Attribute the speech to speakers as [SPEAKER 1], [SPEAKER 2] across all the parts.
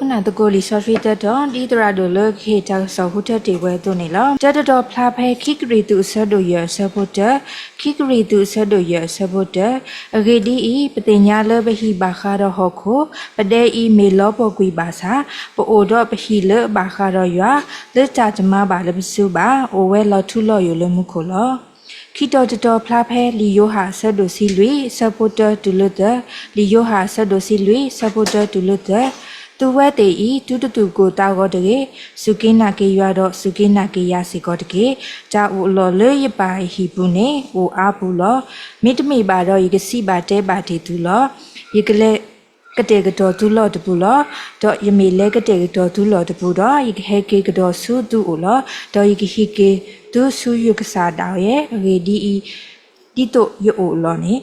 [SPEAKER 1] na the goalie surfeit don either do look he tak so hotel de we to ni lo tat do phla phe kikri tu sa do ye supporter kikri tu sa do ye supporter agedi I patinya le bahi ba kha do ho kho pade I me lo po kwi ba sa po o do bahi le ba kha do ya le cha chama ba le bisu ba o we lo thu lo yo le mu kho lo Kito to plape liyoha sadosi lui supporter to luther liyoha sadosi lui supporter to luther to wet the e to go tago de sukina ke yado sukina ke yasi got ke ja lo le by hibune o abulo meet me by do you see by day by day to law you canကတဲ့ကတော့သူလော့တပူလောတော့ယမေလဲကတဲ့ကတော့သူလော့တပူတော့ယဟဲကေကတော့ဆူတူလောတော့ယဟိကေသူဆူယုကစားတောင်းရဲ့ရေဒီတီတိုယောလောနေ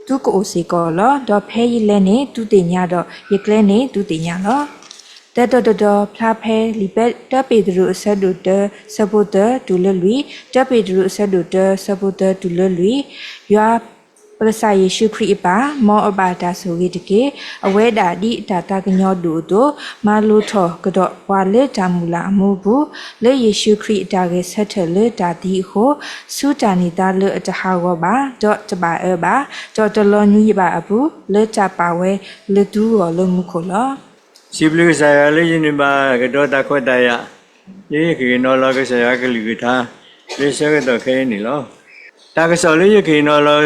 [SPEAKER 1] သူကိုစီကောလောတော့ဖဲရလဲနေသူတင်ညာတော့ယကလဲနေသူတင်ညာလောတက်တော့ဖလာဖဲလီပက်တပ်ပေဒရူဆက်ဒူတဆပ်ပေါ်တာဒူလလွီတပ်ပေဒရူဆက်ဒူတဆပ်ပေါ်တာဒူလလွီရွာပရစာယေရှုခရစ်ပါမောအဘာတာဆိုရီတကေအဝဲတာဒီတာတာကညောတူတို့မာလူထောကတော့ဝါလေတာမူလာအမှုဘူးလေယေရှုခရစ်တာကေဆက်ထလေတာဒီကိုစူတာနေတာလေအတဟာဝပါတော့တပါအပါတော့တလောညူပါအဘူးလေတာပါဝဲလေတူရောလုံးမှုခလော
[SPEAKER 2] စီပလူဆာရလေးရင်ပါကတော့တခွတ်တရရေးခေနော်လောကဆရာကလူကထားလေဆက်ကတော့ခဲနေလောတာကစော်လေးရခေနော်လော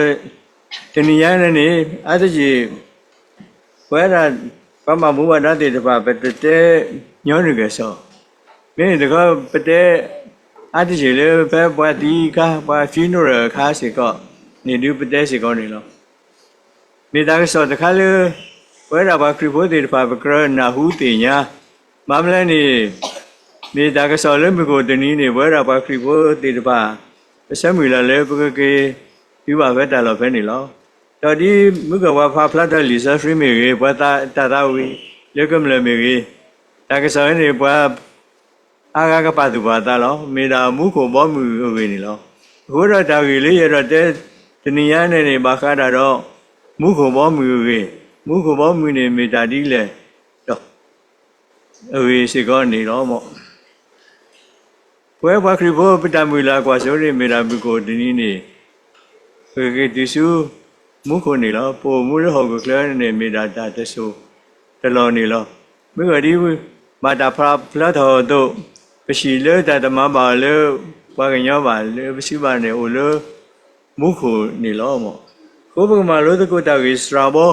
[SPEAKER 2] တနည်းအားနဲ့အဲ့ဒါကြီးဝဲတာပမမူဝဒတဲ့တပါပတဲ့ညောနေကြဆောမင်းတကောပတဲ့အဲ့ဒါကြီးလေပဲဘွားဒီကဘွားဖီနိုရခါစီကောနေလူပတဲ့စီကောနေလောမိသားစုတခါလေဝဲတာပါခရီဖိုတဲ့တပါပကရနာဟုတင်ညာမမလဲနေမိသားစုလည်းမကိုတနည်းနေဝဲတာပါခရီဖိုတဲ့တပါဆက်မီလာလေပကကေဒီပါပဲတာလို့ပဲနေလောတော်ဒီမြကဝါဖာဖလာတလီဆာဖရီမီရေဘွာတာတာဝီလက်ကမလမီရေတာကဆောင်းနေဘွာအာဂကပါတူပါတာလောမေတာမူခုဘောမူဝေနေလောအခုတော့တာကြီးလေးရတော့တဲ့တဏီယာနဲ့နေပါခါတာတော့မူခုဘောမူဝေမူခုဘောမူနေမေတာဒီလေတော့အဝေစီကောနေတော့မော့ဘွဲဘွာခရီဘောပတမူလာကွာဆိုရင်မေတာမူကိုဒီနည်းနေခေဒီစုမုခုနေလောပိုမူရဟောကကလနေမေတာတာတဆူတလောနေလောမိဂဒီမာတာဖလာဖလာတော်တို့ပရှိလေတတမပါလေဘာကညောပါလေပရှိပါနေအိုလေမုခုနေလောမောကိုပကမလို့တကုတာကြီးစရာဘော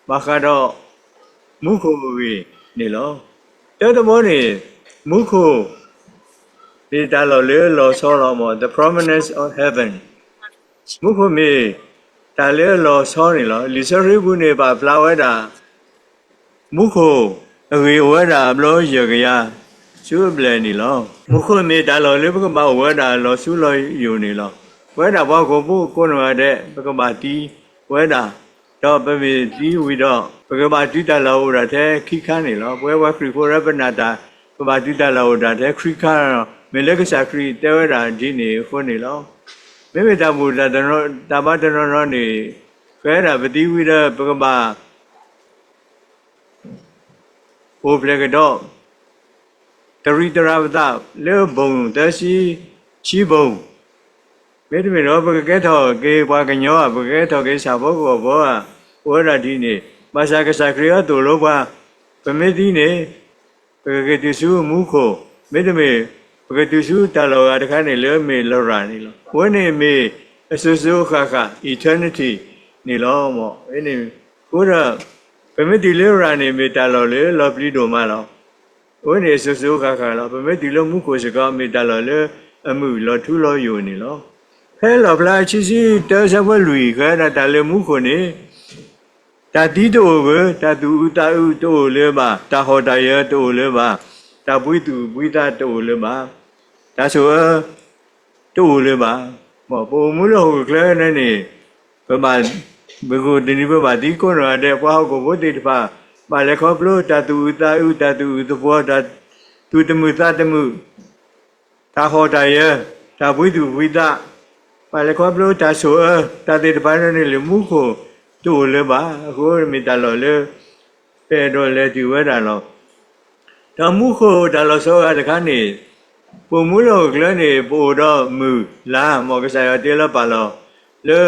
[SPEAKER 2] မခါတော့မုခုဝေနေလောတဲ့တမောနေမုခုဒီတလောလေလောဆောလောမော the prominence of heavenမုခုမေတာလေလောဆောနေလောလီဆရီဘူးနေပါဖလာဝဲတာမုခုအဝေဝဲတာဘလို့ရကြရရှုပလဲနေလောမုခုမေတာလောလေဘကမဝဲတာလောရှုလောယူနေလောဝဲတာဘောကိုဘူးကိုနဝတဲ့ဘကမတီဝဲတာတော့ပမေတီဝီတော့ဘကမတီတလောရတဲ့ခိခန်းနေလောပွဲဝဲခရီဖိုရပနာတာဘကမတီတလောရတဲ့ခရီခန်းမေလကစာခရီတဲဝဲတာဒီနေဖွနေလောမေမေတမူတတနောတမတနောနောနေခဲတာပတိဝိရပကမဘိုပလကတော့တရိတရဝတလေဘုံတရှိချီဘုံမေတ္တမေရောပကကဲထောကေဘွားကညောပကကဲထောကေစာဘောကောဘောဝရဒီနေမဆာကဆာခရီယတူလောဘပမေတိနေပကကတိစုမူခိုမေတ္တမေပကတိစုတလောကတခါနေလေမေလောရာနေလောဝနေမေအဆူဆူခါခါ eternity နေလောမောအဲ့နေကိုရပမေတိလေရာနေမေတလောလေလောပလီဒိုမလောဝနေအဆူဆူခါခါလောပမေတိလောမူကိုစကားမေတလောလေအမှုလောထူလောယိုနေလောဟဲလောပလာချီစီတဲဆဝလူခရတာလေမူကိုနေတာတိတိုဘတာတူတာဥတိုလေပါတာဟောတရတိုလေပါတာပွိတူပွိတာတိုလေပါဒါဆိုတိုလေပါမောပုံမူလို့ကလဲနေနေဘမဘကိုဒီနိဘဘာဒီကိုရတဲ့ဘွားကိုဘုဒ္ဓတပါပါလေခေါပလို့တာတူတာဥတာတူသဘောတာတူတမှုသတမှုတာဟောတရတာပွိတူပွိတာပါလေခေါပလို့တာဆိုတာတေတပါနေလေမူကိုတိုလေပါအခုမိတလောလေပေတော်လေဒီဝဲတာလော တော့မှုခိုဒါလို့ဆိုရတဲ့ခါနေပုံမှုလို့ကလည်းနေပို့တော့မူလာမောကစားရတဲ့လပါလို့လေ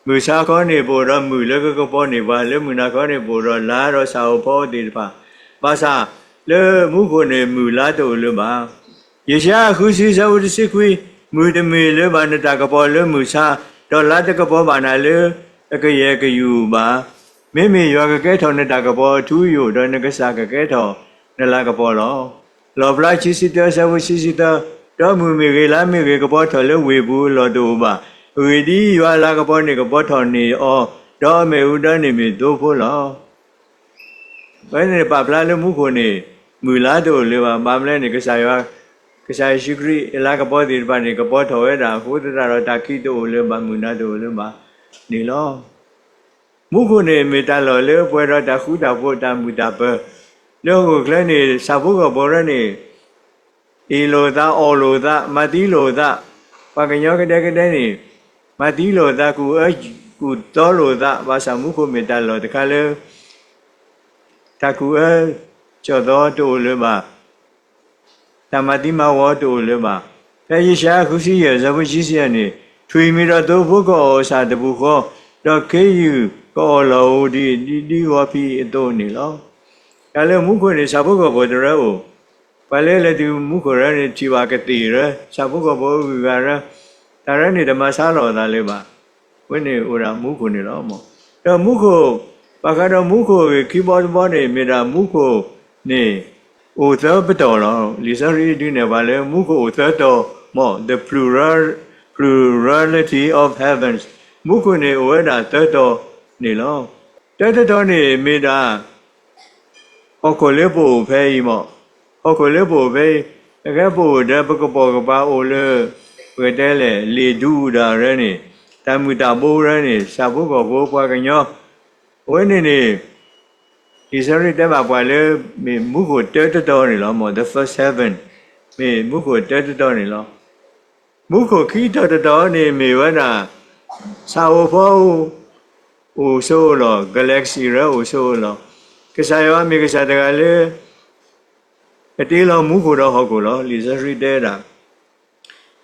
[SPEAKER 2] မူစားခေါနေပို့တော့မူလေကပေါ်နေပါလေမူနာခေါနေပို့တော့လာတော့စာဖို့ဒီပါပါစားလေမှုခိုနေမူလာတော့လို့ပါယေရှာခုစီဇဝတ်စီခွေမူတမီလေဘာနတာကပေါ်လေမူစားတော့လာတကပေါ်ပါနာလေအကရေကယူပါမိမိယောကကဲထောင်းနေတာကပေါ်ထူးယူတော့ငကစားကကဲထောင်းနလာကပေါ်လောဘလာချီစီတဆဝစီစီတတော့မူမီရေလာမီရေကပေါ်ထော်လေဝေဘူးလောတော့ပါဝေဒီရွာလာကပေါ်နေကပေါ်ထော်နေအောတော့မေဥဒနေမီတို့ဖို့လောဘယ်နေပါပလာလေမှုကိုနေမူလာတော့လေပါမမလဲနေကစားရွာကစားရှိခရီအလာကပေါ်ဒီပါနေကပေါ်ထော်ရတာဟိုတရတော့တာခိတော့လေပါမူနာတော့လေပါနေလောမှုကိုနေမေတ္တာလောလေပွဲတော့တခုတာဖို့တာမူတာပဲလောကကလည်းနေစာဖို့ကဘောရနေအီလိုသာအော်လိုသာမတိလိုသာပကညောကတဲ့ကတဲ့နေမတိလိုသာကူကူတော်လိုသာဘာသာမှုကိုမေတ္တာလောတခါလေတကူကျော်တော်တို့လေပါတမတိမဝတို့လေပါအဲဒီရှာခုစီရဇဝရှိစီနေထွေမီတော့တို့ဘုကောစာတဘူခောတော့ခေယူကောလောဒီဝဖီအတော့နေလောဒါလည်းမုခွေနေစာဘုကောဘောတရကိုပါလဲလေဒီမုခွေရနေချီပါကတိရစာဘုကောဘောဝီပါရဒါရနေဓမ္မစားတော်သားလေးပါဝိနေဥရာမုခွေနေတော့မောတော့မုခွေပါကတော့မုခွေခီဘောဘောနေမိတာမုခွေနေဥသောပတော်လောလီစရီဒီနေပါလေမုခွေဥသောတော်မော the plurality of heavens မုခွေနေဝဲတာသောတော်နေလောတော်တော်နေမိတာဟောကိုလေပိုဖဲဤမောဟောကိုလေပိုဖဲအကဲပိုဒပကပေါ်ကပါအိုလေဝဲတဲလေလေဒူဒါရနေတမူတာပိုးရနေစာဘုကောဘောပွားကညောဝဲနေနေဒီစရိတဲပါပွားလေမေမုကိုတဲတော်နေလောမော the first heaven မေမုကိုတဲတော်နေလောမုကိုခီတော်နေမေဝနာစာဝဖောအိုဆိုလော galaxy ရအိုဆိုလောကစားရမေကစားတကလည်းအတေးလောမူကိုတော့ဟောကိုလောလီဇရီတဲတာ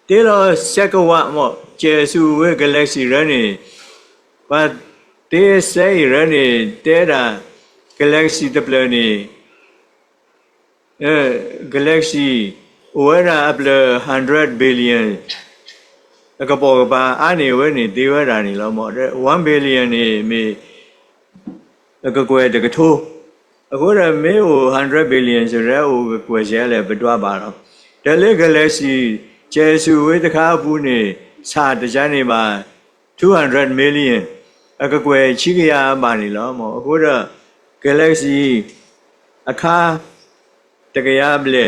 [SPEAKER 2] တေးလောစက်ကဝမောကျေစုဝဲ galaxy ရနေဘာတေးစေရနေတဲတာ galaxy တပလနေgalaxy ဝဲတာအပလ100 billion အကပေါ်ကပါအနေဝဲနေတေးဝဲတာနေလောမော1 billion နေမေအကကွယ်တကထိုးအခုရမေ100 billion ဆိုရဲဟိုကွယ်ရဲလေဘတွားပါတော့တယ်လေ galaxy ကျေစုဝေးတခါဘူးနေစာတကြနေမှာ200 million အကကွယ်ချိကရပါနေလောမောအခုရ galaxy အခါတကရပလေ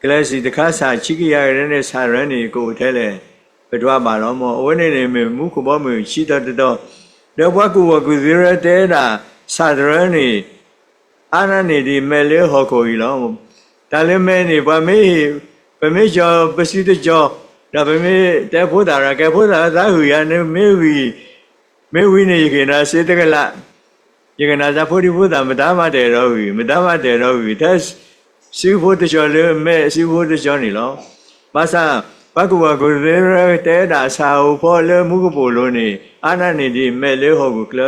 [SPEAKER 2] galaxy တခါစာချိကရရတဲ့စာရန်နေကိုထဲလေဘတွားပါလောမောအဝနေနေမူခဘောမူရှိတော့တော့ဘွားကူဇရတဲတာစာဒရနေအာနနေဒီမဲလေဟောကိုကြီးလောဒါလည်းမဲနေဗမေကျော်ပစီတကျော်ဒါဗမေတဲဖို့တာရကဲဖို့တာသာဟူရနေမေဝီနေခေနာစေတကလယေကနာဇာဖို့ဒီဖို့တာမတားမတဲတော့ဘူးတက်စီဖို့တကျော်လေမဲစီဖို့တကျော်နေလောဘာသာဘကူကိုရဲတဲတာစာဟောဖို့လေမုကပိုလို့နေအာနနေဒီမဲလေဟောကိုကလ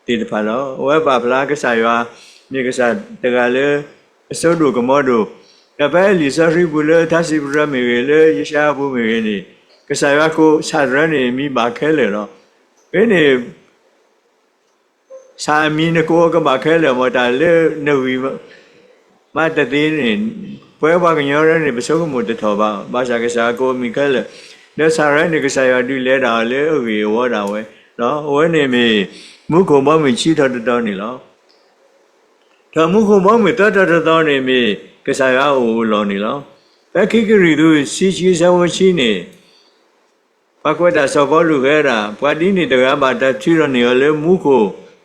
[SPEAKER 2] ဒီတဖာလောဝဲပါဖလားကစားရွာမြေကစားတကလည်းအစိုးရကမောတို့တပည့်လီစရီဘူးလေသစီဘရမေလေရရှာဘူးမေနေကစားရွာကိုစာရနေမိပါခဲလေတော့ဘယ်နေစာမီနကိုကပါခဲလေမတာလေနဝီမတသေးနေပွဲပါကညောရနေပစုကမှုတထောပါဘာသာကစားကိုမိခဲလေလက်စာရနေကစားရွာဒီလဲတာလေဥဝေဝတာဝဲနော်ဝဲနေမီမုခုံမောင်းမချီတော်နေလောဒါမုခုံမောင်းမတော်နေမီကစားရအိုလောနေလောအခိကရီတို့စီချီဇဝချီနေပကွက်တာစောဘောလူခဲတာဘွားတီးနေတကားပါတချီရနေလေမုခု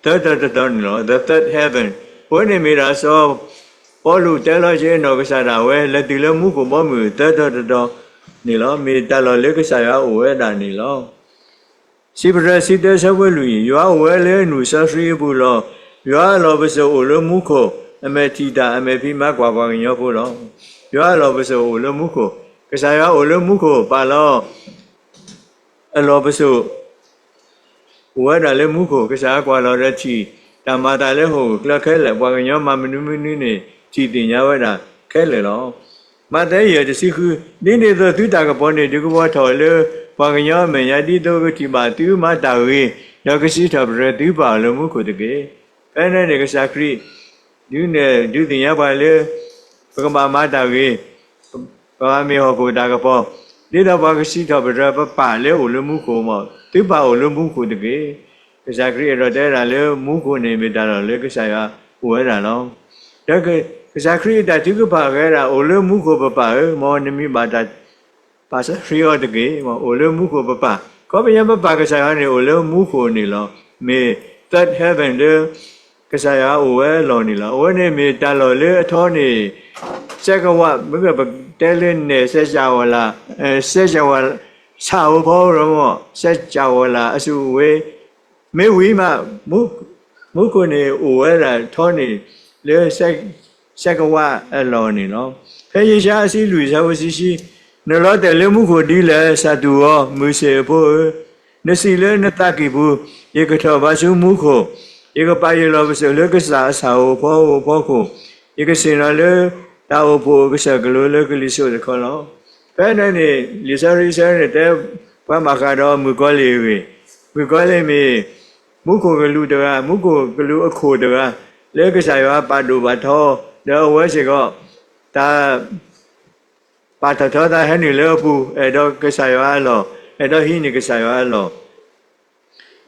[SPEAKER 2] တော်နေလော the third heaven ဘွဲနေမီရာစောဘောလူတဲလို့ချင်းတော့ကစားတာဝဲလက်တီလေမုခုံမောင်းမတော်နေလောမီတလောလေကစားရအိုဝဲတာနေလောစီပရစီတဲဆဝဲလူရွာဝဲလဲနူဆရီဘူးလောရွာလောပစေအိုလမုခို အမေတီတာအမေဖိမကွာကွာညောဖို့တော့ပြောရလို့ပစိုအိုလမှုကိုကစားရအိုလမှုကိုပါလို့အလောပစိုဝဲတယ်လေမှုကိုကစားကွာလို့ရချီတမတာလေဟိုကလခဲလေပွားညောမမနုမနုနေချီတင်ရဝဲတာခဲလေတော့မတဲ့ရတစီခုဒီနေသောသူတာကပေါ်နေဒီကဘောထော်လေပွားညောမယတိတော့ကတိပါသူမတာဝေတော့ကစီထဘရသူပါလမှုကိုတကေအဲ့နဲ့ကစားခရီဒီနေဒီတင်ရပါလေပကမာမတာဝေဘာမေဟောကိုတာကပေါ်ဒီတော့ဘာကစီထဘရပပါလေဟိုလမှုကိုမသူပါဟိုလမှုကိုတကေကစားခရီရတဲ့ရလေမှုကိုနေမိတာတော့လေကစားရဝဲတာနော်ဒါကစားခရီတာသူကပါခဲ့တာဟိုလမှုကိုပပါမောနမိပါတာပါစခရီရတကေမောဟိုလမှုကိုပပါကောဘယပပါကစားရနေဟိုလမှုကိုနေလောမေ that heaven ကစားရဝဲလောနေလောဝဲနေမိတာလောလေအထောနေစက်ကဝမကတဲလင်းနေဆက်ကြဝလာဆက်ကြဝလာခြာဝဘောရမောဆက်ကြဝလာအစုဝေမေဝီမမုကိုနေဝဲတာထောနေလေစက်ကဝအလောနေနော်ဖေရရှာအစီလူဇဝစီရှိနလောတယ်လေမှုကိုဒီလေစတူရောမူစေဖို့နစီလေနတကိဘူးယေကထောဘာစုမှုကိုယေကပါယေလောဘစလေကစားစာဘောကိုယေကစင်ရလေတာဝဖို့ကစားကလိုလေကလိဆိုတခေါ်လောဖဲနေနေလီဆာရီဆာတဲ့ဘာမခါတော့မူကောလေးဝေမူကောလေးမီမုကိုကလူတကမုကိုကလူအခုတကလေကစားရပါတူပါထောတော့ဝဲစီကောတာပါထောတာဟဲ့နေလေပူအဲ့တော့ကစားရလောအဲ့တော့ဟိနေကစားရလော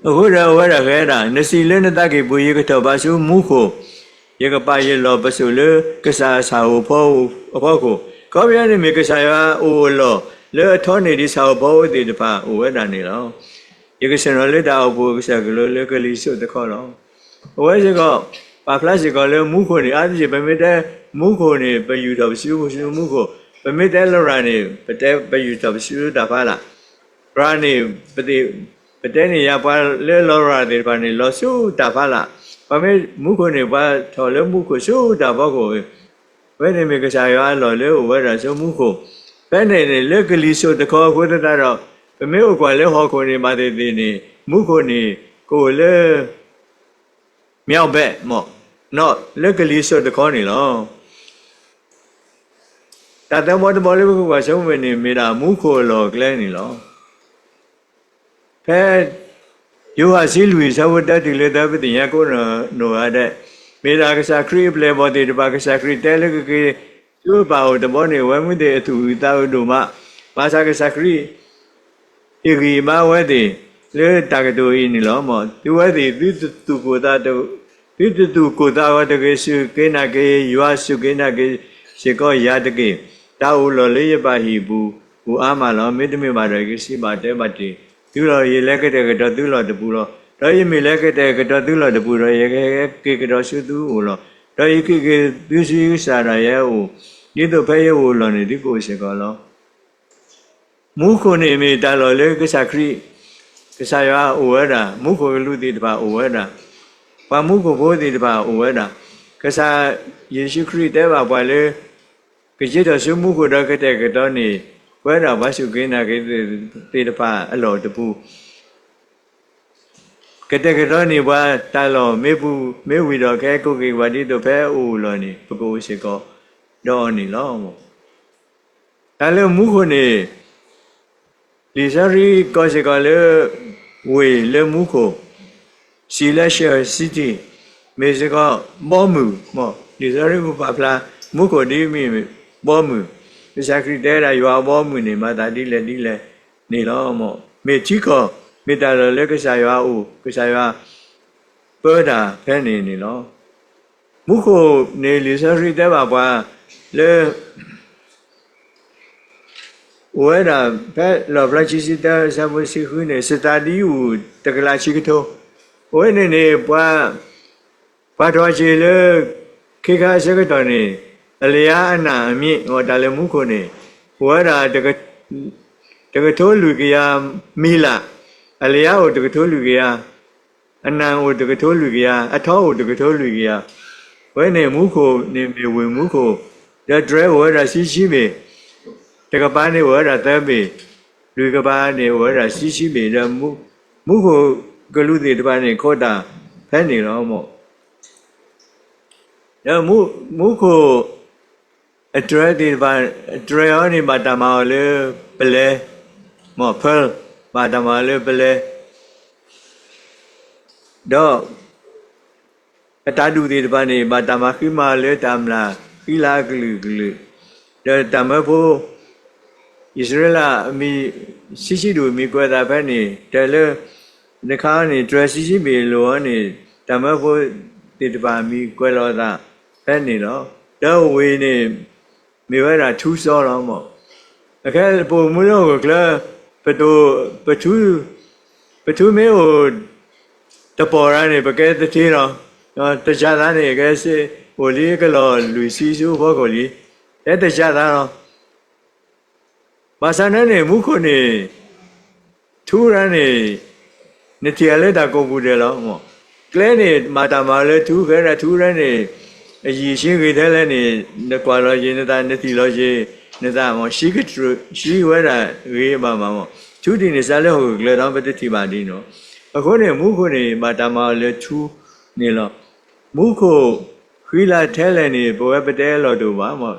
[SPEAKER 2] အခုတော့ဝဲရခဲတာနစီလဲနတကေပူရေကတော့ပါစုမုကိုရေကပါရေလောပစုလေကစားစာဟောအဖို့ကိုကောပြရနေမကစားရအိုလောလေထောနေဒီစာဘောတေတပါဝဲတာနေလောယေကစရလေတာအဖို့ကစားကလေးလေကလေးစုတခေါ်တော့ဝဲစီကောပါဖလားစီကောလေမုခိုနေအားကြီးဗမေတဲ့မုခိုနေပယူတော်ရှိမုခိုဗမေတဲ့လောရနေပတဲ့ပယူတော်ရှိတာပါလားရာနေပတဲ့နေရပါလေလောရတဲ့ပါနေလောစုတာပါလားဗမေမုခိုနေပါထော်လေမုခိုစုတာဘောကိုဝဲနေမကစားရလောလေဝဲရစုမုခိုဘယ်နေလေကလေးစုတခေါ်ကိုတတော့ဗမေဥကွာလေဟောကိုနေပါတဲ့နေမုခိုနေကိုလေမြောက်ဘက်မော့နော်လက်ကလေးဆိုတခေါ်နေလောတတမောတမောလေးကရှုံးဝင်နေမိတာမူခိုလောကလဲနေလောဖဲယောဟာစီလူဇဝတတိလေတပတိယကိုနိုရတဲ့မိတာကစားခရီးပလေဘောတေတပါကစားခရီးတဲလကကေသူ့ပါတဘောနေဝဲမှုတဲ့အထူတာတို့မှဘာသာကစားခရီးဧကီမဝဲတဲ့လေတာကတိုဤနေလောမောသူဝဲတဲ့သူကိုတာတို့ဒီတူကိုတာဝတကေစုကေနာကေယွာစုကေနာကေစေကောယာတကေတာဝလောလေးရပါဟိဘူးဘူအာမလောမေတ္တမေပါရကေစီပါတဲပါတီသူလောရေလက်ကတဲ့ကတော့သူလောတပူလောတော့ယမေလက်ကတဲ့ကတော့သူလောတပူရောရေကေကတော့စုသူဟိုလောတော့ယကေသူစီစာရရဲ့ဟိုဒီတော့ဖဲရဲ့ဟိုလောနေဒီကိုစေကောလောမူခုနေမေတာလောလေကစားခရီကစားရအိုဝဲတာမူခုလူတိတပါအိုဝဲတာဘာမှုကိုဘိုးဒီတပါဝဲတာကစားယေရှုခရစ်တဲ့ဘာပွားလေကြည်တော်ရှုမှုကိုတော့ကတဲ့ကတော့နေဝဲတော်ဘာရှုကင်းနာကတဲ့တပါအလော်တပူကတဲ့ကတော့နေဘာတလောမေဘူးမေဝီတော်ခဲကိုကေဝတိတို့ဖဲအိုလော်နေပကိုရှိကောတော့နေလောမောဒါလည်းမှုကိုနေလီဆာရီကောရှိကောလေဝေလေမှုကိုစီလက်ရှယ်စီတီမေစကဘောမှုမောဒီစရီဘူပါဖလာမုကိုဒီမီဘောမှုဒီစခရီတဲရရွာဘောမှုနေမှာဒါဒီလေနေလောမောမေချီကောမေတာရလက်ကစားရွာဦးကစားရွာပေါ်တာဖဲနေလောမုကိုနေလီစရီတဲပါပွားလေဝဲတာဖဲလောဘလာချီစီတာဆမ်ဝစီခုနေစတာဒီဦးတကလာချီကတိုဝဲနေပွားတော်ချေလေခေခါစကတော်နေအလျာအနာအမြင့်ဟောဒါလည်းမှုခုနေဝဲတာတကထိုးလူကရမီလာအလျာကိုတကထိုးလူကရအနံကိုတကထိုးလူကရအထောကိုတကထိုးလူကရ ဝဲနေမူခိုနေမီဝင်မူခိုဒါဒရဲဝဲတာရှိမေတကပန်းနေဝဲတာတဲမေလူကပန်းနေဝဲတာရှိမေဒါမူခိုကလူတွေတပန်းနေခေါ်တာဖဲနေတော့မို့ဒါမူခိုအဒရဲဒီပန်းဒရဲအော်နေမှာတမောလေပလဲမောဖဲမှာတမောလေပလဲတော့အတာဒူဒီတပန်းနေမှာတမခိမာလေတမလာခိလာကလူဒါတမဖို့ဣသရေလအမီရှိတို့မိကွဲတာပဲနေတယ်လေနှခါနေဒရရှိမီလောနေတမဖို့ဒီတပန်းမိကွဲလောတာပဲနေတော့တော့ဝေးနေမိဝဲတာထူးစောတော့မို့အခက်ပုံမှုတော့ကလပထူမေဟိုတပေါ်ရနေပကဲတတိတော့တခြားသားနေကဲစေဟိုလေးကလောလူစီစုဘောကိုလီတဲ့တခြားသားတော့ဘာသာနဲ့မူခုနေထူရန်နေနေတရလဲတာကိုဘူးတယ်လို့မောကလဲနေမာတာမာလဲထူခဲရထူရန်နေအကြီးရှိခေတဲ့လဲနေကွာလောရင်းနေတာနေတီလောရှိနေတာမောရှိကထရှိဝဲတာရေးပါမှာမောထူဒီနေစားလဲဟိုကလဲတော့ပတိတိပါဒီနော်အခုနေမူခုနေမာတာမာလဲထူနေလို့မူခုခီလာထဲလဲနေဘဝပတဲလို့တို့ပါမော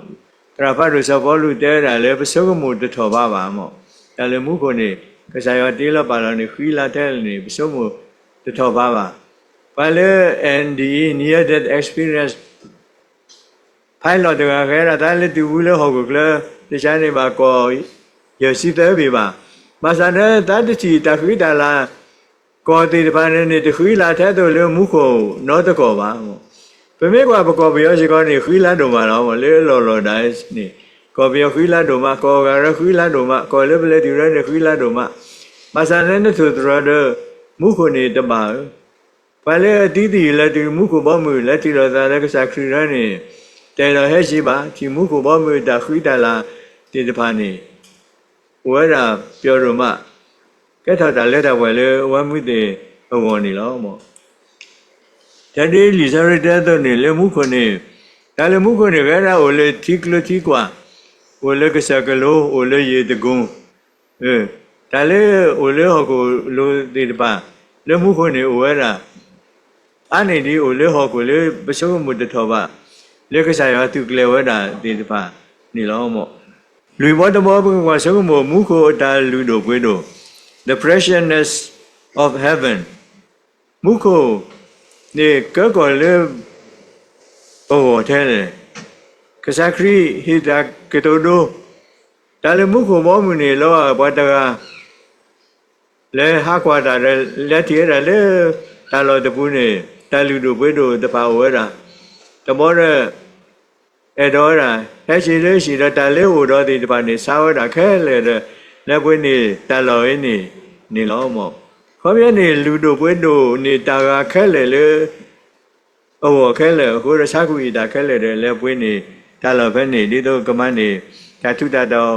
[SPEAKER 2] တရာဖတ်လို့စဘောလူတဲတာလဲပစုကမှုတထောပါပါမောဒါလည်းမူခုနေကစားရတေးလို့ပါလို့နေခီလာထဲနေပစုမှုတထောပါပါဘာလဲ and the near death experience ဖိုင်လို့တကယ်ခဲတာလည်းတူဘူးလို့ဟောကိုကလတခြားနေပါကောရရှိတဲ့ပြီပါမဆန်တဲ့တတချီတခိတလာကောတိတပန်းနေတခီလာထဲတော့လေမူခုနောတကောပါမောပမေကွာပကောပြောရှိကောနေခီလာတို့မှာတော့လေလော်တိုင်းနေကောပြောခီလာတို့မှာကောကရခီလာတို့မှာကောလေပလေဒီရနေခီလာတို့မှာမဆန်တဲ့သူတော်မူခုနေတပါဘာလဲအတီးတီလက်ဒီမူခုဘောမှုလက်တီတော်သားလက်ကစားခရီရနေတဲတော်ဟဲ့ရှိပါဒီမူခုဘောမှုတခီတလာဒီတပန်းနေဝဲတာပြောတော့မှကဲထောက်တာလက်တော်ဝဲလေဝမ်းမှုတွေအဝန်နေလို့မောတတိလီစရတဲ့တော့နေလေမှုခုနေဒါလေမှုခုနေခဲတာဟိုလေတီကလတီကွာဟိုလေကစကလိုဟိုလေရေတကုန်းဒါလေဟိုလေဟောကိုလိုဒီတပါလေမှုခုနေဝဲတာအနေဒီဟိုလေဟောကိုလေပစုံမှုတထောပါလေကစားရသူကလေဝဲတာဒီတပါနေလို့မောလူဘောတဘောဘကဆုံမှုခုတာလူတို့ကွေးတို့the preciousness of heaven မုခိုနေကောလေဘောထဲလေကစားခရီဟိတာကတိုဒိုဒါလေမုခိုဘောမူနေလောဘောတကလေဟာကွာတာလက်တည်းရလေတာလောတပူးနေတာလူတို့ဘွေးတို့တပါဝဲတာတဘောရအဲ့တော့ဟဲ့ရှိတော့တာလေဟိုတော့ဒီတပါနေစားဝဲတာခဲလေလက်ပွေးနေတာလောရင်းနေလောမောခေါ်ပြနေလူတို့ပွဲတို့နေတာကခဲလေအော်ခဲလေကိုရစားကူဤတာခဲလေလဲပွဲနေတာလောဖဲနေဒီတော့ကမန်းနေဓာတုတတော်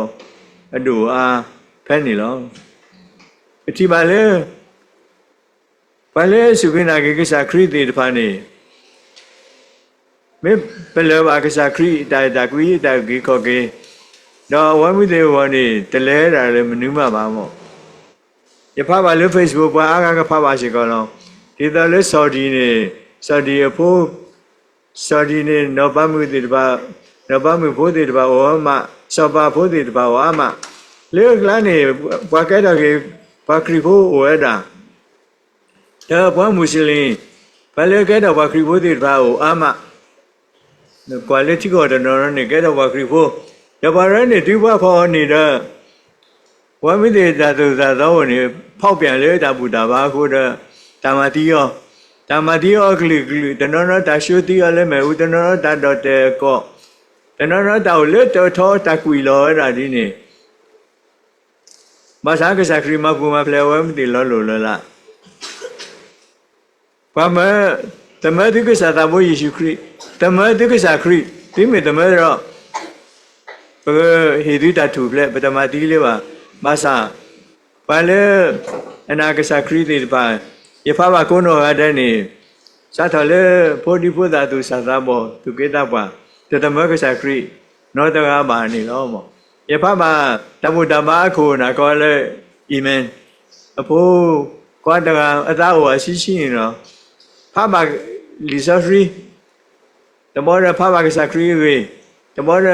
[SPEAKER 2] အတူအားဖဲနေလောအတိပါလေဘာလဲစုခနာကိစ္စခရစ်တေတဖာနေမေပလဘာကိစ္စခရစ်တာကွီတာဂီခောကေတော့ဝမ်းမှုတွေဝနေတလဲတာလည်းမနူးမပါမောရဖပါလေ Facebook ပါအားကဖပါရှိကောလုံးဒီတော့လေဆော်ဒီအဖို့ဆော်ဒီနေနောပမှုတွေတပါနောပမှုဖို့တွေတပါဝမဆောပါဖို့တွေတပါဝမလေကလာနေဘွားကဲတော့ကေဘာခရီဖို့ဝဲတာတော့ဘွားမွ슬င်ဘာလေကဲတော့ဘာခရီဖို့တွေတပါဝအမကွာလေတိကောတော့နော်နေကဲတော့ဘာခရီဖို့ရပါရနေဒီဘွားဖော်နေတဲ့ဝမ်းမင်းတဲ့သာသူသာသောနေဖောက်ပြန်လေတာပူတာပါခုတော့တာမတိယောကလီတနောနတာရှုတိရလဲမဲဦးတနောတာတော့တဲကောတနောတာကိုလေတော်ထောတကွီလောရာဒီနေမစားကစားခရီမပူမဖလဲဝဲမတိလောလိုလားဘာမဲတမဲဒီကစားတာဘိုးယေရှုခရစ်တမဲဒီကစားခရစ်ဒီမေတမဲတော့ဟေဒီတာတူပလက်ပတမတိလေးပါမဆာဘာလဲအနာကစားခရီးတွေပါရဖပါကုန်းတော်ရတဲ့နေ စားတော်လေဖို့ဒီဖို့သာသူစားသားပေါ်သူကိတပါတတမကစားခရီနောတကားပါနေလောမောယဖမှာတမုတမအခုနာကောလေအီမန်အဖို့ကွာတကအသားဟောရှိနေတော့ဖမှာလီဆာဖရီတမောရဖမှာကစားခရီဝေတမောရ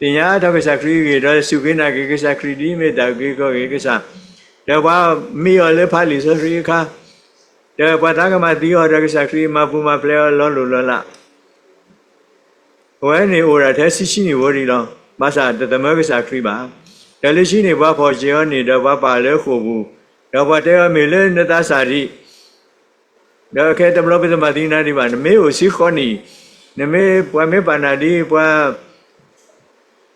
[SPEAKER 2] တင်ရတော့ကစားခရီဝေတော့စုကိနာကစားခရီဒီမေတာကေကောကေစားတော့ဘာမီရလေဖာလီဆာဖရီခါတော့ဘာသာကမတီရောကစားခရီမပူမဖလဲလောလောလာဝဲနေဩရာထဲရှိနေဝရီလောမဆာတသမကစားခရီပါတယ်လီရှိနေဘာဖို့ကျေောနေတော့ဘာပါလဲခို့ဘူးတော့ဘာတဲမေလေနတစာရီတော့ခဲတဘလပသမတိနာဒီပါနမေကိုစီခေါနီနမေပွားမေပါနာဒီပွား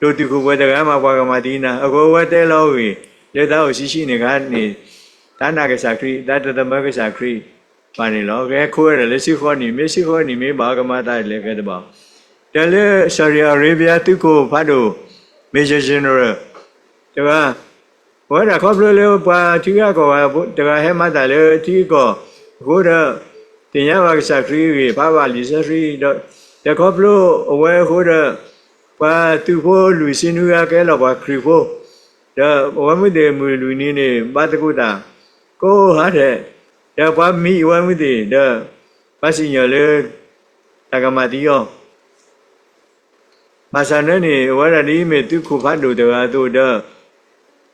[SPEAKER 2] တို့တူကိုဝဲတကမှာပွားကမတိနာအကိုဝဲတဲလောဝေလက်သားကိုရှိနေကနေဒါနာကစားခရီတသမကစားခရီပါနေလောခဲခိုးရတယ်လေစီခေါနီမေစီခေါနီမေဘာကမတာလေခဲတပါတယ်လေဆော်ဒီအာရေဗျတူကိုဖတ်တို့မေဂျာဂျင်နရယ်တကဝဲတာခေါပလေပွားတီကကောတကဟဲမတာလေတီကောကိုရတင်ရပါကစားခရီဘာပါလီစရီတော့တခေါပလို့အဝဲကိုရပါသူဖို့လူစင်းနူရကဲလောပါခရီဖို့ဒါဝမတေမူလူနီနေဘာတကုတာကိုဟာတဲ့ဒါဘာမီဝမတေဒါဘာစညလေတကမတီယောမဆန်နေဝရဒီမေသူခုဖတ်လို့တကားတို့တော့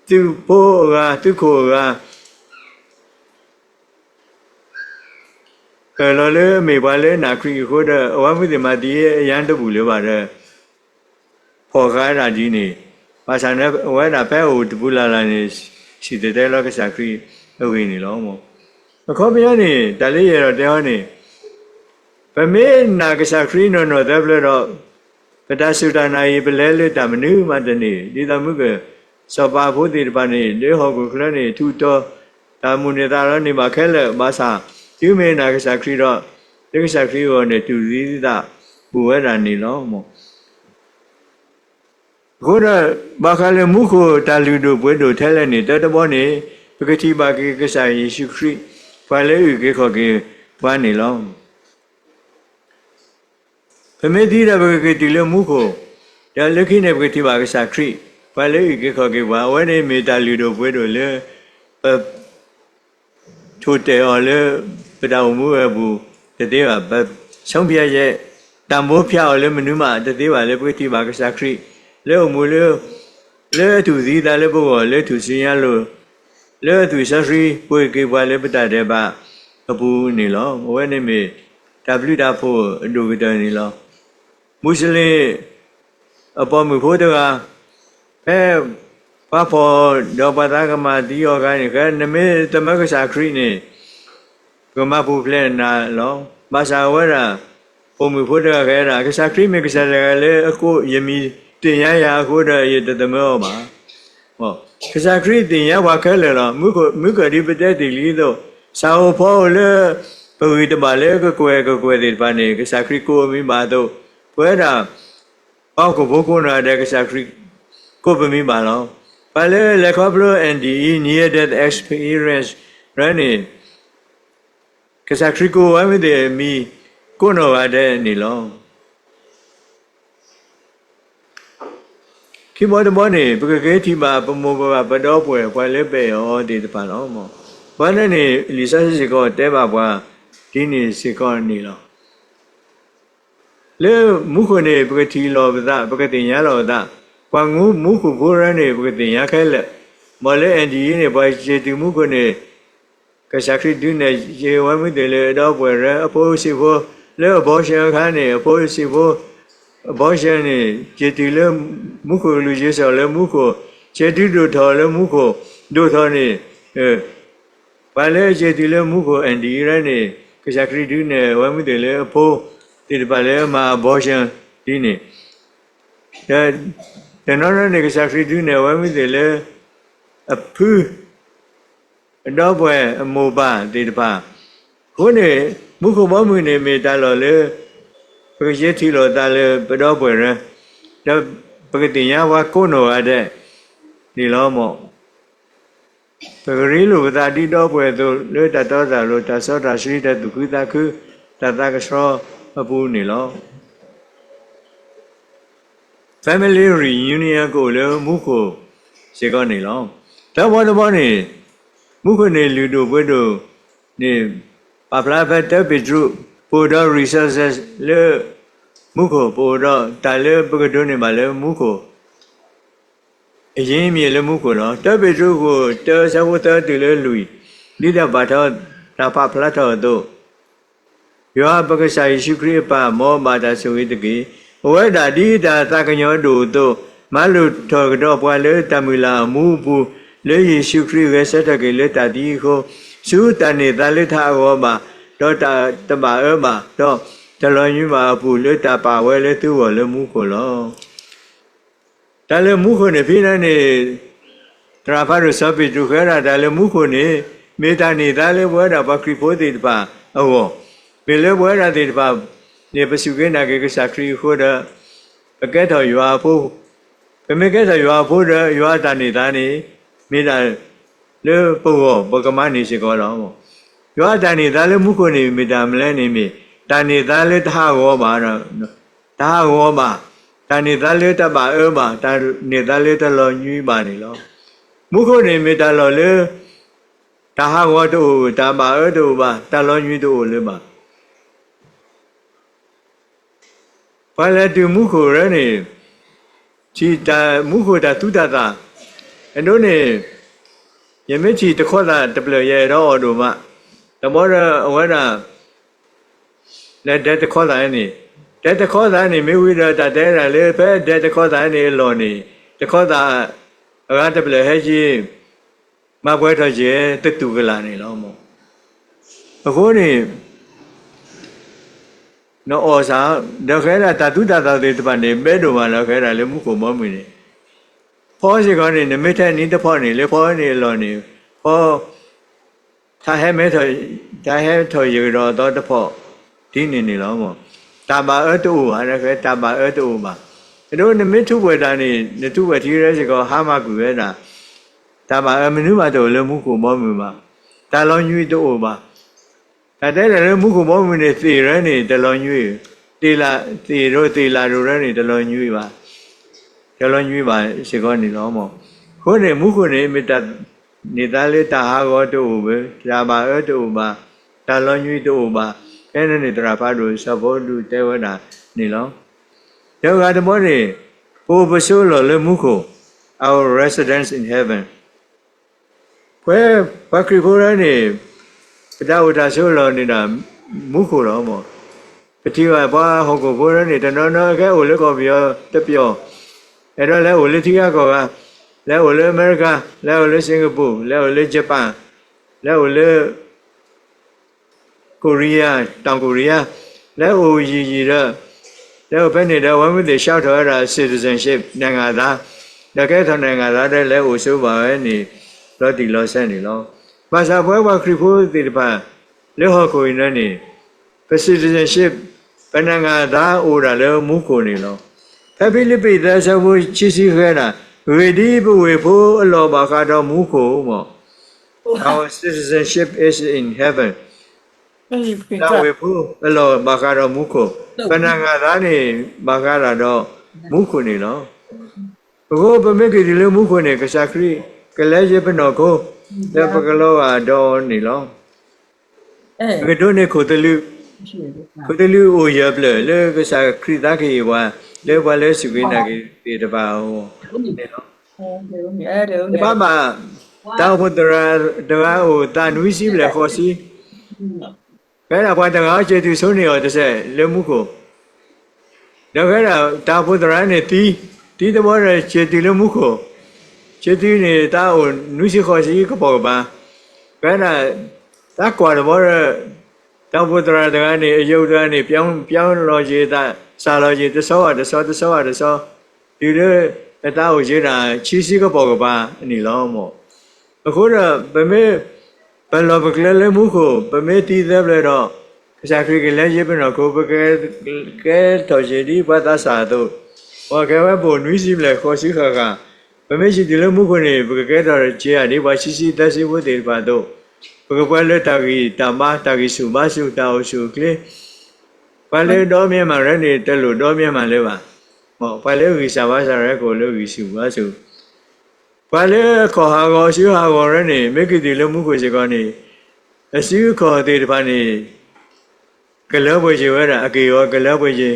[SPEAKER 2] သူဖို့ကသူခိုကလောလေမေပါလေနာခရီခိုးတဲ့အဝမတေမတီရဲ့အရန်တပူလေပါတယ်ဖော်ကားရာကြီးနေဘာသာနဲ့ဝဲတာဖဲဟိုတပူလာလာနေရှိတဲ့လောကစားခရီအဝေးနေလောမောမခေါ်ပြနေတလေးရတော့တဲဟောနေဗမေနာကစားခရီနော်နော်တဲ့ဘလတော့ပဒသုဒနာယေပလဲလေတမနုမတနေဒီတမှုကစောပါဖို့တေတပါနေလေဟောကိုခလနေထူတော်တာမုန်နေတာရောနေမှာခဲလက်မဆာဒီမေနာကစားခရီတော့ဒီကစားခရီရောနေတူသီးတာပူဝဲတာနေလောမောကိုရဘာခလေမုခိုတာလူတို့ဘွဲတို့ထဲလဲနေတတဘောနေပကတိပါကေကစားယေရှုခရစ်ပါလေဥကေခောကေဘာနေလောဖမေတိရဘကေတီလေမုခိုဒါလခိနေပကတိပါကစားခရစ်ပါလေဥကေခောကေဘာဝဲနေမေတာလူတို့ဘွဲတို့လေထိုတဲော်လေပတောင်မှုရဘူးတသေးပါဆုံးပြရဲ့တံမိုးဖြောက်လေမနုမတသေးပါလေပကတိပါကစားခရစ်လေမူလေသူစီတာလေဘောလေသူစင်ရလို့လေသူစရီပွေကေပါလေပတတဲ့ပါအပူနေလောဝဲနေမေWတာဖို့အဒုကတနေလောမွတ်စလင်အပေါ်မူဖို့တကပါဖို့တော့ပတာကမတီယောကနေကနမေတမကစားခရီနေကမပူဖလဲနာလောမဆာဝဲတာပုံမူဖို့တကခဲတာကစားခရီမေကစားလေအခုယမီတင်ရရအခုတော့ရတမောပါဟောကစားခရီတင်ရဝါခဲလေတော့မုကဒီပတဲ့တီလီတော့စာဖို့လေပဝိတပါလေကကွယ်ဒီပါနေကစားခရီကိုမိပါတော့ဘွဲတာအောက်ကိုဘုကုနာတဲ့ကစားခရီကိုပမိပါတော့ပါလေလေခေါပလို NDE near death experience running ကစားခရီကိုဝမ်းမတဲ့မီကိုနော်ရတဲ့နေလောခိမောတမောနေပကကေတိပါပမောဘပတော်ပွဲဘွယ်လေးပဲရောဒီတပါလောမောဘာနဲ့နေလီဆာစီကောတဲပါဘွာဒီနေစီကောနေလောလေမုခုနေပကတိလောပဒပကတိညာလောဒကွန်ငူမုခုကိုရနေပကတိညာခဲလက်မော်လေအန်ဒီနေဘွာချေတူမုခုနေကစားခရီဒူနေရေဝမ်းမတယ်လေတော့ပွဲရအဖိုးစီဖို့လေဘောရှန်ခါနေအဖိုးစီဖို့ဘောရှင်နေကျေတီလေမုခုလူကြီးဆော်လေမုခုကျေတီတို့ထော်လေမုခုတို့ထော်နေဘာလဲကျေတီလေမုခုအန်ဒီရနေကစားခရီဒူနေဝမ်းမတယ်လေအဖိုးဒီပါလေမှာဘောရှင်ဒီနေတနော်နေကစားခရီဒူနေဝမ်းမတယ်လေအဖူးတော့ပွဲအမိုးပါဒီတပါခုနေမုခုဘောမွေနေမေတာလော်လေပကရေတီလောတာလေပတော်ပွဲရတော့ပကတိယဝါကိုနောရတဲ့ဒီလောမောပကရီလိုသာတိတော်ပွဲသို့လွတ်တတော်သာလို့တသောတာရှိတဲ့သူကုသခု tata cái số abu này lo family reunion của lỡ mũ cổ sẽ có này lo đó bao này mũ cổ này lưu đồ với đồ này bà phá phải tới bị trụ bộ đó resources lỡ mũ cổ bộ đó tại lỡ bữa cái đồ này mà lỡ mũ cổ ý nghĩa lỡ mũ cổ đó tới bị trụ của tới sao tới từ lỡ lùi đi ra bà thọ ta bà phá thọ đó yo bữa cái sai suy nghĩ bà mò bà ta suy nghĩ cái vậy đã đi đã ta cái nhau đủ đó mà lúc thọ cái đó qua lỡ ta mới là mũ bu lỡ gì suy nghĩ cái sẽ cái lỡ ta đi không suốt ta này ta lỡ tha qua mà đó ta bà ở mà đó ta lo như mà bu lỡ ta bà vậy lỡ tu vào lỡ mũ cổ lo ta lỡ mũ cổ này phía này ta phải rồi sao bị trụ cái là ta lỡ mũ cổ này mấy ta này ta lỡ vậy đã bắt kịp phối thì bà vì lỡ vậy ra thì bà này bác sĩ cái này cái sakri khô đó cái thời vừa phô mấy cái thời vừa phô đó vừa ta này mấy ta lỡ phô bao cái máy này sẽ có đó mà vừa ta lỡ mũ cổ này mấy ta lấy này mấy ta lỡ tha gõ bà đó tha gõ bà ta lỡ ta bà ở bà ta lỡ ta lo như bà này lo mũ cổ này mấy ta lo lỡ ta ha gõ đồ ta bà ở đồ bà ta lo như đồ lỡ bà phải là từ mũ cổ đó này chỉ ta mũ cổ ta tu ta anh nói này giờ mấy chỉ ta khó ta tập luyện vậy đó đồ mà ta bảo là ở đó là để ta khó ta này để ta khó ta này mấy quý đó ta để là lấy phải để ta khó ta này lo này ta khó ta ở tập luyện hay gì mà quay thôi chứ tích tụ cái là này lo mà ở chỗ này nó ở sao đó cái là ta tu ta thì bạn này bé đồ mà nó cái là lấy mũ cổ mới mình này phó gì con này mấy thế này ta phó này lấy phó này lo này phó ta hay mấy thời giờ rồi đó ta phó tí này lo mà ta bà ở tu hay là cái ta bà ở tu mà cái đó mấy thu về ta này thu về thì đấy có hai mà cứ là ta bà ở mình mà tu lấy mũ cổ mới mình mà ta lo như tu mà ta đấy là mũ cổ mới mình này thì đấy này ta lo như thì là rồi đấy này ta lo như mà ta lo như mà sẽ có này nó mà khối này mũ cổ này mình ta lấy ta ha gọi tu về ta bà ở tu mà ta lo như tu mà cái này ta phải rồi sao bỏ được theo cái nào này nó theo cái đó này cô bác số là lấy mũ cổ our residence in heaven quê bác kỳ cô đó này ta số là này là mũ cổ đó mà cái thứ mà ba họ của cô đó này ta nói cái ô lấy có biểu tập biểu cái đó lấy ô lấy thứ có lấy ô lấy America lấy ô lấy Singapore lấy ô lấy Japan lấy ô lấy Korea Đông Korea lấy ô gì đó lấy ô bên này đó vẫn phải sao thôi là citizenship này ngà ta là cái thằng này ngà ta đây lấy ô số vào cái này lo thì lo xe này lo mà sao với ba khi phố thì bà lấy họ coi nó này cái citizenship bên này ngà ta ô là lấy mũ cổ này lo cái Philippines ta sao với chi phí cái là người đi về phố lo bà cả đó mũ cổ mà our citizenship is in heaven ta về phố lo bà cả đó mũ cổ bên này ngà ta này bà cả đó mũ cổ này lo cô bên mấy cái đi lấy mũ cổ này cái sakri cái lẽ gì bên đó cô để bắt cái lo à đó này lo cái đó này cô tự lưu ôi giờ bự lấy cái sakri ta cái qua lấy qua lấy sự kiện này cái để vào ba mà tao muốn đưa ta nuôi sim là khó xí cái là quan trọng ở chơi từ số này ở đây sẽ lấy mũ cổ đó cái là tao muốn đưa này tí tao muốn là chơi từ lấy mũ cổ chơi từ này tao nuôi sim khó xí có bảo bà cái là ta qua là bảo tao muốn đưa này yêu đưa này béo lo gì ta sao lo gì tới số từ đó tao chỉ là chỉ sĩ có bảo bà này lo màအခုတော့ဗမေဘယ်လိုပဲလဲမှုကိုဗမေတည်တယ်လေတော့စာခရီကလည်းရေးပြတော့ကိုပဲကဲတော်ရှိဒီဘာသာစာတော့ဘာကဲဘုံနွီးစီလေခေါ်ရှိခါကဗမေရှိဒီလိုမှုကိုနေဘကဲတော်ချေရဒီဘာရှိရှိတရှိဖို့တေပါတော့ဘကပွဲလက်တာကြီးတမတာကြီးစုမစုတာအုပ်စုကလေး ဘာလဲတော့မြင်မှာရနေတက်လို့တော့မြင်မှာလဲပါဟောဘာလဲဝီစာဘာစာရဲကိုလို့ဝီစုပါဆိုဘာလဲခေါ်ဟာကိုရှိဟာကိုရနေမိကိတိလုံးမှုကိုရှိကောနေအစီခေါ်တဲ့တပါနေကလောပွေရှိဝဲတာအကေရောကလောပွေရှိ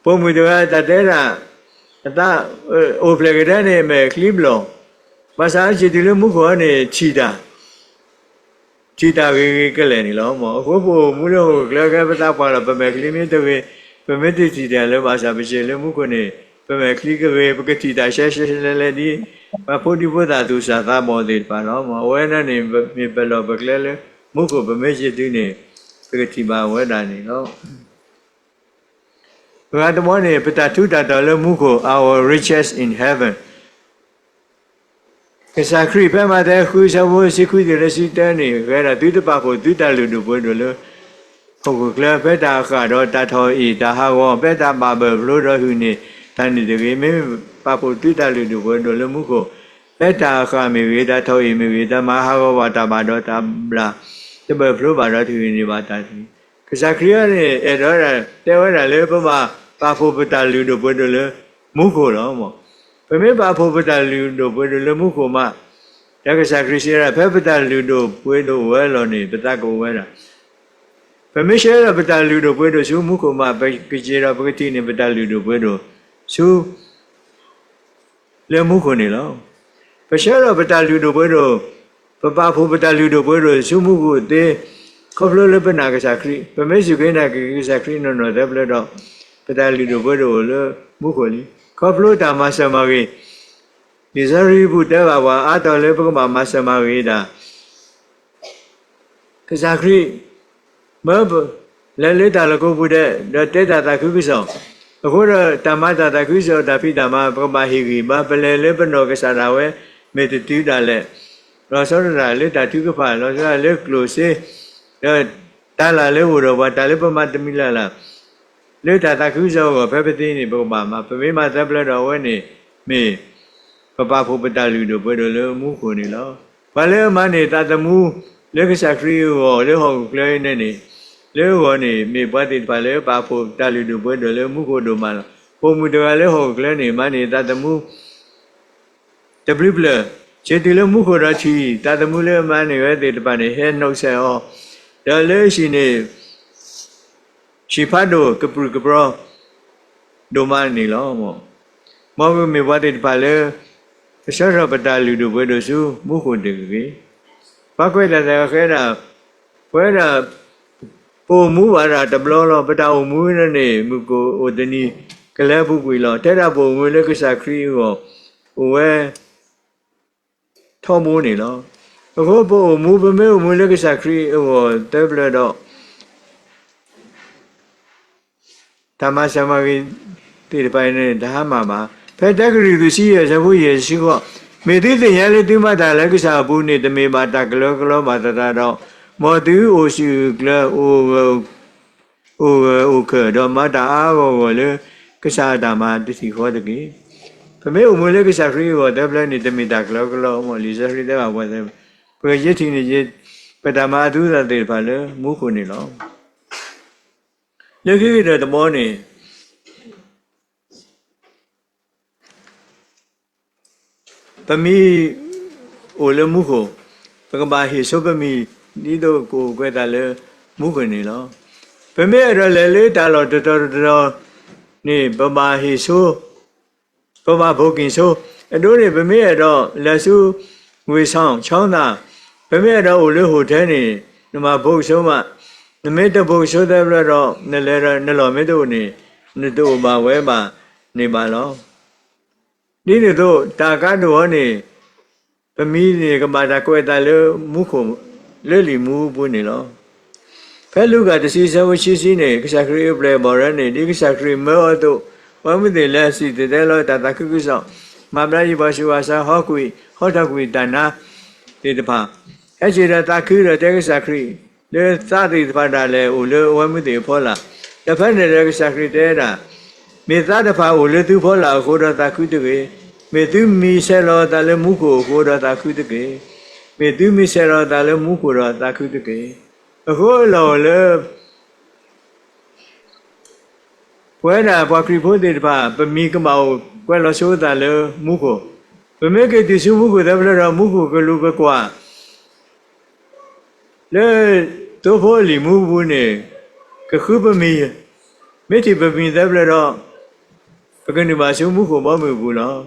[SPEAKER 2] ပုံမှုတွေကတတဲတာအတာအိုပလေကတဲ့နေမဲ့ကလစ်လောဘာသာရှိတိလုံးမှုကိုနေချီတာချီတာကလည်းနေလောမောအခုပုံမှုလို့ကလကပတာပါလာပမဲ့ကလီမီတဝေပမဲ့တိချီတယ်လို့ဘာသာပရှိလုံးမှုကိုနေပမဲ့ကလီကဝေပကတိတာရှဲရှဲလဲဒီဘာဖို့ဒီဖို့တာသူစာသားမောသေးပါနော်မောဝဲနေမြေပလောပကလဲလေမှုကိုပမဲ့ရှိသူနေပကတိပါဝဲတာနေနော်ဘာတမောနေပတာထုတာတော်လို့မှုကို our riches in heaven ကစားခရီးဖဲမှာတဲ့ခုစဖို့စီခွေတယ်စီတဲနေခဲတာသူတပါဖို့သူတလူတို့ဘွဲတို့လို့ဟုတ်ကလည်းဖဲတာကတော့တထောဤတဟာဝဖဲတာပါဘလို့တော့ဟူနေတန်နေတကယ်မင်းပါဖို့သူတလူတို့ဘွဲတို့လို့မှုကိုဖဲတာခမေဝေတထောဤမေဝေတမဟာဝဝတာပါတော့တဘလာတဘဖလို့ပါတော့သူနေပါတာကစားခရီးရတဲ့အဲ့တော့တဲဝဲတာလေပမာပါဖို့ပတလူတို့ဘွဲတို့လို့မှုကိုတော့မောပမေပါဖို့ပတလူတို့ဘွဲတို့လို့မှုကိုမှတက္ကစာခရစ်ယာန်ဖဲပတလူတို့ဘွဲတို့ဝဲလော်နေပတကိုဝဲတာပမေရှဲရပတလူတို့ဘွဲတို့ရှုမှုကိုမှပကြေရပကတိနေပတလူတို့ဘွဲတို့ရှုလေမှုကိုနေလောပရှဲရပတလူတို့ဘွဲတို့ပပဖို့ပတလူတို့ဘွဲတို့ရှုမှုကိုတေခေါဖလို့လပနာကစာခရစ်ပမေရှုကိနာကစာခရစ်နော်တဲ့ဘလတော့ပတလူတို့ဘွဲတို့လမှုကိုလီခေါဖလို့တာမဆမကြီးဒီဇရီဘုဒ္ဓဘာဝအာတော်လေးပကမမဆမဝေဒာကစားခရီမဘလဲလေတာလကုဘုဒ္ဓတေတာတာခုကိဆောင်အခုတော့တမတာတာခုဆောတာဖိတမပကမဟိဂီမပလဲလေပနောကစားတာဝဲမေတတိတာလဲရောစောရတာလေတာထုကဖာရောစောလေကလိုစေတာလာလေဝရောဘာတာလေပမတမိလာလာလေတာတာခုဆောကိုဖဲပတိနေပကမမပမေမသပလတော်ဝဲနေမေပပဖို့ပတလူတို့ဘွဲတို့လည်းမှုကိုနေလောဘာလဲမနေတာတမှုလက်ကစားခရီးကိုလေဟောကလေးနေနေလေဟောနေမေပွားတိပါလေပါဖို့တလူတို့ဘွဲတို့လည်းမှုကိုတို့မှာပုံမှုတော်လည်းဟောကလေးနေမနေတာတမှုတပရိပလခြေတလည်းမှုကိုတော့ချီတတမှုလည်းမနေရဲတဲ့တပနေဟဲနှုတ်ဆက်ဟောဒါလည်းရှိနေရှိဖတ်တို့ကပရကပရဒိုမနေလောမောမေပွားတိပါလေရှောရပတလူတို့ဘွဲတို့စုမှုခုတကြီးဘာခွဲတဲ့ခဲတာဘွဲတာပုံမူပါတာတဘလောလောပတအုံမူနေမှုကိုဩတနီကလဲပုကွေလောတဲ့တာပုံငွေလက်ကစားခရီးကိုဝဲထောမိုးနေလောအခုပုံမူပမဲမူလက်ကစားခရီးဟောတက်ဘလတော့ဓမ္မစမဂိတိတပိုင်းနဲ့ဓမ္မမှာဖက်တက်ကရီသူရှိရဇဘုရေရှိကမေတိတင်ရလေတိမတာလက်ကစားဘူးနေတမေပါတကလောကလောမာတတာတော့မောတူအိုရှိကလအိုခတော့မတာအားကိုလေကစားတာမှာတစီခေါ်တကြီးဖမေအမွေလေကစားခရီးကိုတက်ပလက်နေတမေတာကလောကလောမောလီဇရီတဲ့ဘာဝဲပရရစ်တီနေပတမအသူသတဲ့ဘာလဲမူခုနေလောလက်ခိတဲ့တမောနေပမီအိုလမှုကိုပကဘာဟိဆိုပမီဒီတော့ကိုကွဲတာလေမှုခွနေလောပမေရလေလေတာလောတော်နေပဘာဟိဆိုပဘာဘုကင်ဆိုအတို့နေပမေရတော့လက်စုငွေဆောင်ချောင်းသာပမေရတော့အိုလေဟိုထဲနေနမဘုတ်ဆုံးမနမေတဘုတ်ဆိုတဲ့ဘရတော့နလဲရနလောမေတို့နေနတို့ဘာဝဲပါနေပါလောဒီနေတော့တာကတော့နေပမီနေကမာတာကွဲတာလေမှုခုလေလီမှုဘူးနေလောဖဲလူကတစီဆဝရှိစီနေကစားခရီပလေဘော်ရနေဒီကစားခရီမောတော့ဝမ်းမသိလက်စီတဲ့လောတာတာကုဆောင်မဘရာကြီးဘာရှိဝါစာဟောကွေဟောတကွေတနာဒီတဖာအဲ့ဒီတာခရီတဲ့ကစားခရီလေသာတိတဖာတာလေဟိုလေဝမ်းမသိဖောလာတစ်ဖက်နေတဲ့ကစားခရီတဲ့တာမေသာတဖာကိုလေသူဖောလာကိုတော့တာခုတကေမေသူမီဆဲလောတာလေမူကိုတော့တာခုတကေမေသူမီဆဲလောတာလေမူကိုတော့တာခုတကေအခုလောလေပ quê là qua khi phố thì bà mi cái màu quê lo số ta lơ mũ cổ mấy cái từ số mũ cổ đó là mũ cổ cái lúc cái quả lơ tôi phố lì mũ bu này cái khứ mi mấy thì mi đó là đó cái này bà số mũ cổ bao nhiêu bu nó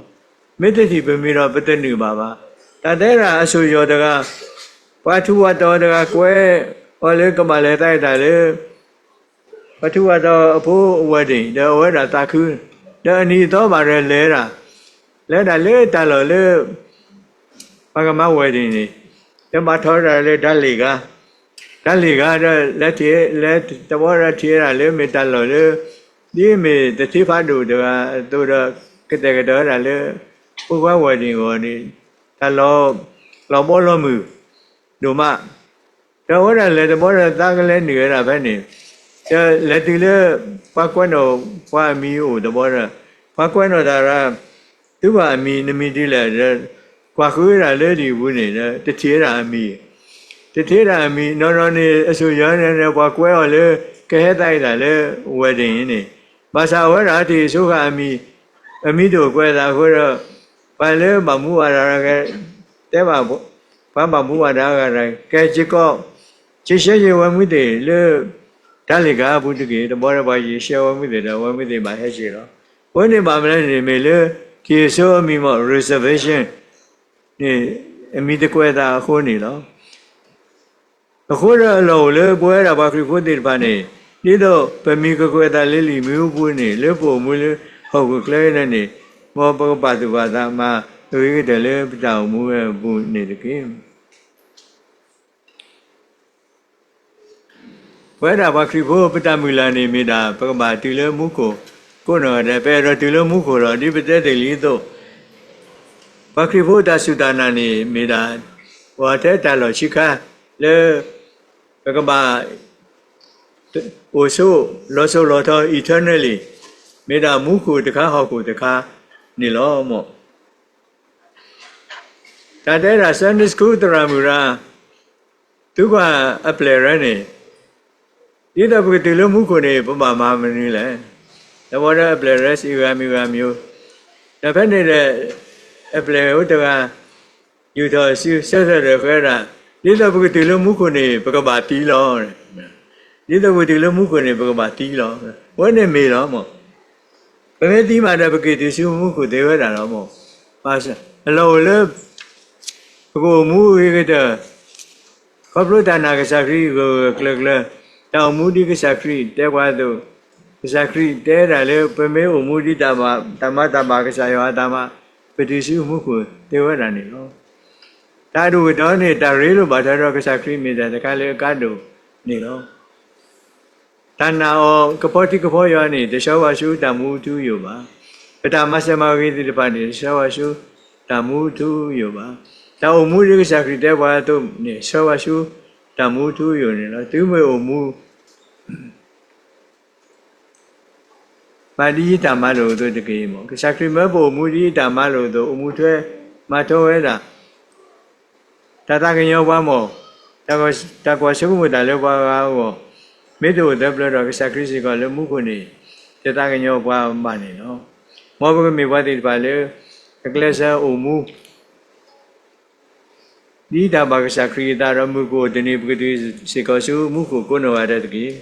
[SPEAKER 2] mấy thì mi đó bắt tên nữ bà ta đấy là số giờ đó qua thu qua đó đó quê ở lơ cái mà lơ tay ta lơ qua thu qua đó phố wedding đó wedding ta khứ đó anh đi đó bà ra lơ ra lơ đã lơ ta lơ bà cái mà wedding này đó bà thôi ra lơ đã lì cả đó lơ thiê lơ ta bỏ ra thiê ra lơ mình ta lơ đi mình ta thiê phát đủ được tôi đó cái đó là lơ qua wedding rồi đi ta lo bỏ lo mù đủ mà đó là lơ ta bỏ ra ta cái lơ nữa là phải nè cho lơ từ lơ qua quen rồi qua mi ủ ta bỏ ra qua quen rồi ta ra tức là mi đi là qua khứ là lơ đi vui này đó ta thiê ra mi thế thế là mình nó này số giờ này qua quê ở lơ cái hết tay là lơ wedding này mà sao vậy đó thì số cả mình đồ quê là quê rồi và lơ bà mua ra cái thế bà mua ra cái chỉ sẽ gì vậy mới để lơ đã lấy cả bút cái đó bỏ ra bài gì sẽ vậy mới để đó vậy mới để bài hết gì đó vậy nên bà mình lơ khi số mình mà reservation này mình đi quê ta khôn này đó khối là lầu lỡ bữa là bao nhiêu phút tiền bàn này đi đâu phải mi cái quầy ta lấy lì miu bún này lấy bò mua lấy hậu cái này này mua bao bát tu bát ta mà tôi cái đấy lấy tàu mua bún này được cái quầy là bao nhiêu phút bắt ta mua là này mi đã bao bát tu lấy mua cô nó để về rồi tu lấy mua cổ rồi đi bắt ta để lý đâu bao nhiêu phút ta sưu ta này mi đã và thế ta lo chỉ cả lỡ cái bà ô số lo thôi eternally mấy đào mũ cụ thì khá họ cụ thì khá nỉ lo mà ta đấy là Sunday school từ ra mùa ra thứ qua apply ra này đi đâu cái từ lúc mũ cụ này bà mà mình đi lại ta bảo ra apply ra siêu amiu ta phải này là apply ở từ ra nhiều thời siêu sẽ được cái là đi đâu cái từ lúc mũ cụ này bà bà tí lo đi đâu cái từ lúc mũ cụ này bà bà tí lo vấn đề mì lo mà cái tí mà đã cái từ siêu mũ cụ thế vậy là mà mà lâu lớp cô mũ cái đó khôngรู้ta nào cái sacri cái là tao mũ đi cái sacri thế qua đâu cái sacri thế là lớp bên mấy ông mũ đi ta mà cái sai hoa ta mà cái từ siêu mũ cụ thế vậy là này lo ta đủ đó này ta rỉ luôn bảo ra cái sacri mình là cái lễ cá đủ này đó ta nào cái photi này để sau vào số ta mua thu nhiều mà cái ta mà xem cái gì để để sau vào số ta mua thu nhiều mà ta mua cái sacri để vào tôi này sau vào số ta mua thu nhiều này nó thứ mới mua mà đi ta mà rồi tôi được cái sacri mới bộ mua đi ta mà rồi tôi mua thuê mà thôi là ta cái nhau qua mồ ta qua số một đại lêu qua mồ mấy đồ đập lên rồi cái sacrifice gọi là mũ của này ta cái nhau qua bàn này nó mỗi cái mình qua thì phải lêu cái lẽ sao mũ đi ta bằng cái sacrifice ta ra mũ của thì này cái gì sẽ có số mũ của nó ở đây cái